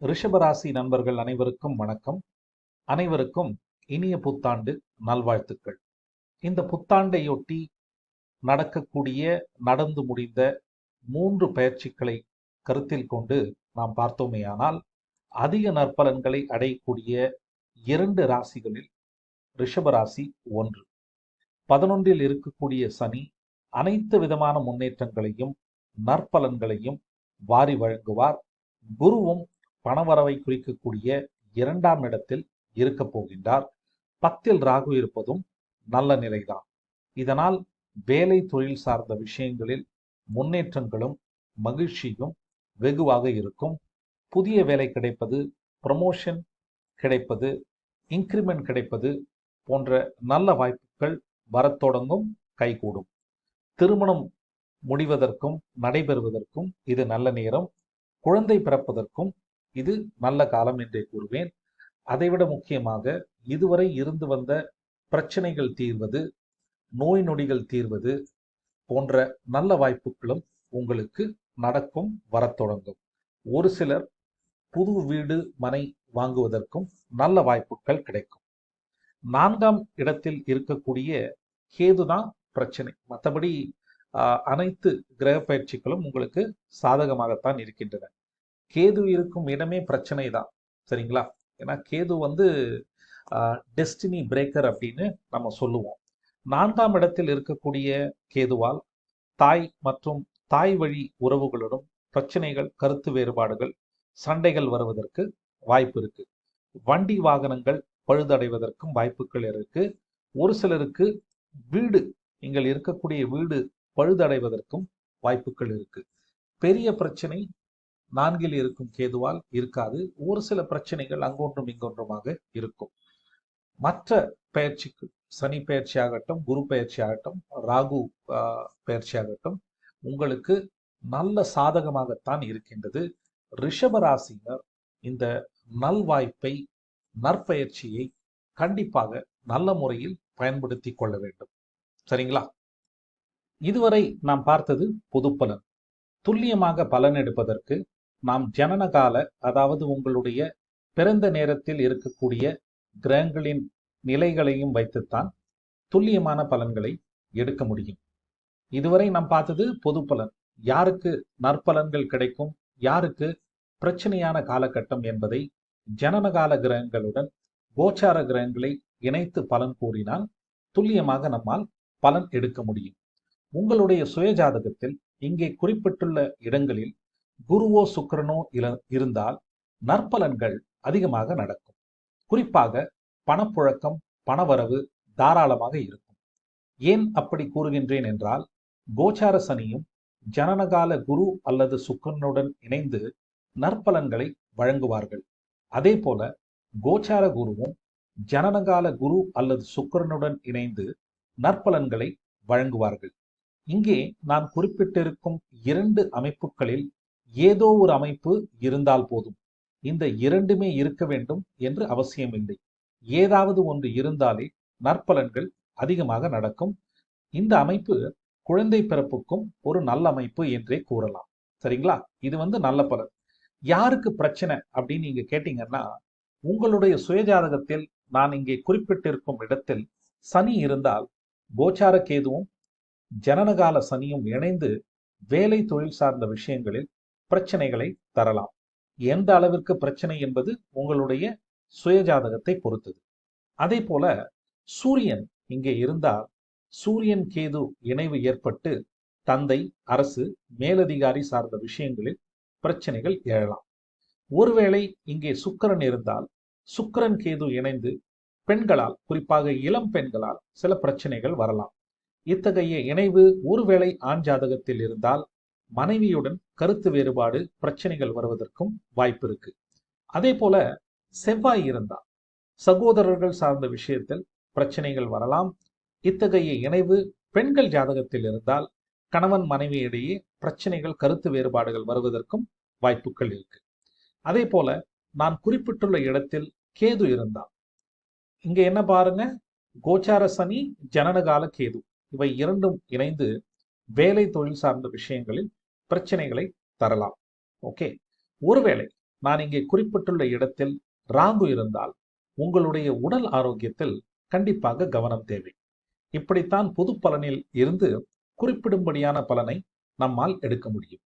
ரிஷபராசி நண்பர்கள் அனைவருக்கும் வணக்கம். அனைவருக்கும் இனிய புத்தாண்டு நல்வாழ்த்துக்கள். இந்த புத்தாண்டையொட்டி நடந்து முடிந்த 3 பயிற்சிகளை கருத்தில் கொண்டு நாம் பார்த்தோமேயானால், அதிக நற்பலன்களை அடையக்கூடிய 2 ராசிகளில் ரிஷபராசி ஒன்று. 11ல் இருக்கக்கூடிய சனி அனைத்து விதமான முன்னேற்றங்களையும் நற்பலன்களையும் வாரி வழங்குவார். குருவும் பணவரவை குறிக்கக்கூடிய 2ஆம் இடத்தில் இருக்க போகின்றார். 10ல் ராகு இருப்பதும் நல்ல நிலைதான். இதனால் வேலை தொழில் சார்ந்த விஷயங்களில் முன்னேற்றங்களும் மகிழ்ச்சியும் வெகுவாக இருக்கும். புதிய வேலை கிடைப்பது, ப்ரமோஷன் கிடைப்பது, இன்கிரிமெண்ட் கிடைப்பது போன்ற நல்ல வாய்ப்புகள் வரத் தொடங்கும், கைகூடும். திருமணம் முடிவதற்கும் நடைபெறுவதற்கும் இது நல்ல நேரம். குழந்தை பிறப்பதற்கும் இது நல்ல காலம் என்றே கூறுவேன். அதைவிட முக்கியமாக இதுவரை இருந்து வந்த பிரச்சனைகள் தீர்வது, நோய் நொடிகள் தீர்வது போன்ற நல்ல வாய்ப்புகளும் உங்களுக்கு நடக்கும், வரத் தொடங்கும். ஒரு சிலர் புது வீடு மனை வாங்குவதற்கும் நல்ல வாய்ப்புகள் கிடைக்கும். 4ஆம் இடத்தில் இருக்கக்கூடிய கேதுதான் பிரச்சனை. மற்றபடி அனைத்து கிரக பயிற்சிகளும் உங்களுக்கு சாதகமாகத்தான் இருக்கின்றன. கேது இருக்கும் இடமே பிரச்சனை தான், சரிங்களா? ஏன்னா கேது டெஸ்டினி பிரேக்கர் அப்படின்னு நம்ம சொல்லுவோம். 4ஆம் இடத்தில் இருக்கக்கூடிய கேதுவால் தாய் மற்றும் தாய் வழி உறவுகளுடன் பிரச்சனைகள், கருத்து வேறுபாடுகள், சண்டைகள் வருவதற்கு வாய்ப்பு இருக்கு. வண்டி வாகனங்கள் பழுதடைவதற்கும் வாய்ப்புகள் இருக்கு. ஒரு சிலருக்கு வீடு, நீங்கள் இருக்கக்கூடிய வீடு பழுதடைவதற்கும் வாய்ப்புகள் இருக்கு. பெரிய பிரச்சனை 4ல் இருக்கும் கேதுவால் இருக்காது. ஒரு சில பிரச்சனைகள் அங்கொன்றும் இங்கொன்றுமாக இருக்கும். மற்ற பயிற்சிக்கு, சனி பயிற்சியாகட்டும், குரு பயிற்சியாகட்டும், ராகு பயிற்சியாகட்டும், உங்களுக்கு நல்ல சாதகமாகத்தான் இருக்கின்றது. ரிஷபராசினர் இந்த நல்வாய்ப்பை, நற்பயிற்சியை கண்டிப்பாக நல்ல முறையில் பயன்படுத்தி கொள்ள வேண்டும், சரிங்களா? இதுவரை நாம் பார்த்தது பொது பலன். துல்லியமாக பலன் எடுப்பதற்கு நாம் ஜனனகால, அதாவது உங்களுடைய பிறந்த நேரத்தில் இருக்கக்கூடிய கிரகங்களின் நிலைகளையும் வைத்துத்தான் துல்லியமான பலன்களை எடுக்க முடியும். இதுவரை நாம் பார்த்தது பொது பலன். யாருக்கு நற்பலன்கள் கிடைக்கும், யாருக்கு பிரச்சனையான காலகட்டம் என்பதை ஜனனகால கிரகங்களுடன் கோச்சார கிரகங்களை இணைத்து பலன் கூறினால் துல்லியமாக நம்மால் பலன் எடுக்க முடியும். உங்களுடைய சுயஜாதகத்தில் இங்கே குறிப்பிட்டுள்ள இடங்களில் குருவோ சுக்கிரனோ இருந்தால் நற்பலன்கள் அதிகமாக நடக்கும். குறிப்பாக பணப்புழக்கம், பணவரவு தாராளமாக இருக்கும். ஏன் அப்படி கூறுகின்றேன் என்றால், கோச்சார சனியும் ஜனனகால குரு அல்லது சுக்கிரனுடன் இணைந்து நற்பலன்களை வழங்குவார்கள். அதே போல கோச்சார குருவும் ஜனனகால குரு அல்லது சுக்கிரனுடன் இணைந்து நற்பலன்களை வழங்குவார்கள். இங்கே நான் குறிப்பிட்டிருக்கும் 2 அமைப்புகளில் ஏதோ ஒரு அமைப்பு இருந்தால் போதும். இந்த 2மே இருக்க வேண்டும் என்று அவசியமில்லை. ஏதாவது ஒன்று இருந்தாலே நற்பலன்கள் அதிகமாக நடக்கும். இந்த அமைப்பு குழந்தை பிறப்புக்கும் ஒரு நல்ல அமைப்பு என்றே கூறலாம், சரிங்களா? இது நல்ல பலன். யாருக்கு பிரச்சனை அப்படின்னு நீங்க கேட்டீங்கன்னா, உங்களுடைய சுயஜாதகத்தில் நான் இங்கே குறிப்பிட்டிருக்கும் இடத்தில் சனி இருந்தால் கோச்சார கேதுவும் ஜனனகால சனியும் இணைந்து வேலை தொழில் சார்ந்த விஷயங்களில் பிரச்சனைகளை தரலாம். எந்த அளவிற்கு பிரச்சனை என்பது உங்களுடைய சுயஜாதகத்தை பொறுத்தது. அதே போல சூரியன் இங்கே இருந்தால், சூரியன் கேது இணைவு ஏற்பட்டு தந்தை, அரசு, மேலதிகாரி சார்ந்த விஷயங்களில் பிரச்சனைகள் எழலாம். ஒருவேளை இங்கே சுக்கிரன் இருந்தால், சுக்கிரன் கேது இணைந்து பெண்களால், குறிப்பாக இளம் பெண்களால் சில பிரச்சனைகள் வரலாம். இத்தகைய இணைவு ஒருவேளை ஆண் ஜாதகத்தில் இருந்தால் மனைவியுடன் கருத்து வேறுபாடு, பிரச்சனைகள் வருவதற்கும் வாய்ப்பு இருக்கு. அதே போல செவ்வாய் இருந்தால் சகோதரர்கள் சார்ந்த விஷயத்தில் பிரச்சனைகள் வரலாம். இத்தகைய இணைவு பெண்கள் ஜாதகத்தில் இருந்தால் கணவன் மனைவி இடையே பிரச்சனைகள், கருத்து வேறுபாடுகள் வருவதற்கும் வாய்ப்புகள் இருக்கு. அதே போல நான் குறிப்பிட்டுள்ள இடத்தில் கேது இருந்தால், இங்க என்ன பாருங்க, கோச்சார சனி, ஜனனகால கேது, இவை 2ம் இணைந்து வேலை தொழில் சார்ந்த விஷயங்களில் பிரச்சனைகளை தரலாம். ஓகே, ஒருவேளை நான் இங்கே குறிப்பிட்டுள்ள இடத்தில் ராகு இருந்தால் உங்களுடைய உடல் ஆரோக்கியத்தில் கண்டிப்பாக கவனம் தேவை. இப்படித்தான் பொது பலனில் இருந்து குறிப்பிடும்படியான பலனை நம்மால் எடுக்க முடியும்.